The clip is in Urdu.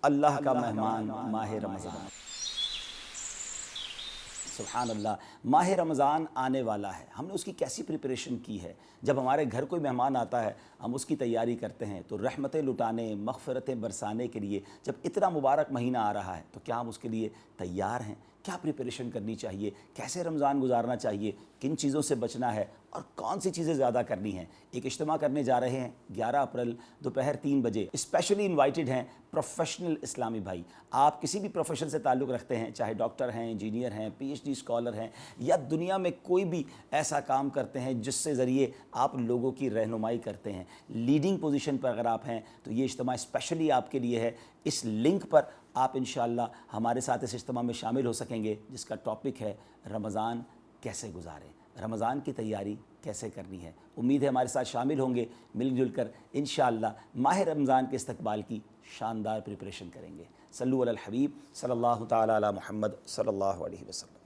اللہ کا مہمان ماہ رمضان۔ سبحان اللہ، ماہ رمضان آنے والا ہے، ہم نے اس کی کیسی پریپریشن کی ہے؟ جب ہمارے گھر کوئی مہمان آتا ہے ہم اس کی تیاری کرتے ہیں، تو رحمتیں لٹانے، مغفرتیں برسانے کے لیے جب اتنا مبارک مہینہ آ رہا ہے تو کیا ہم اس کے لیے تیار ہیں؟ کیا پریپریشن کرنی چاہیے؟ کیسے رمضان گزارنا چاہیے؟ کن چیزوں سے بچنا ہے اور کون سی چیزیں زیادہ کرنی ہیں؟ ایک اجتماع کرنے جا رہے ہیں 11 اپریل دوپہر 3 بجے، اسپیشلی انوائٹڈ ہیں پروفیشنل اسلامی بھائی۔ آپ کسی بھی پروفیشن سے تعلق رکھتے ہیں، چاہے ڈاکٹر ہیں، انجینئر ہیں، پی ایچ ڈی اسکالر ہیں، یا دنیا میں کوئی بھی ایسا کام کرتے ہیں جس سے ذریعے آپ لوگوں کی رہنمائی کرتے ہیں، لیڈنگ پوزیشن پر اگر آپ ہیں تو یہ اجتماع اسپیشلی آپ کے لیے ہے۔ اس لنک پر آپ انشاءاللہ ہمارے ساتھ اس اجتماع میں شامل ہو سکیں گے، جس کا ٹاپک ہے رمضان کیسے گزاریں، رمضان کی تیاری کیسے کرنی ہے۔ امید ہے ہمارے ساتھ شامل ہوں گے، مل جل کر انشاءاللہ ماہ رمضان کے استقبال کی شاندار پریپریشن کریں گے۔ صلو علی الحبیب صلی اللہ تعالی علی محمد صلی اللہ علیہ وسلم۔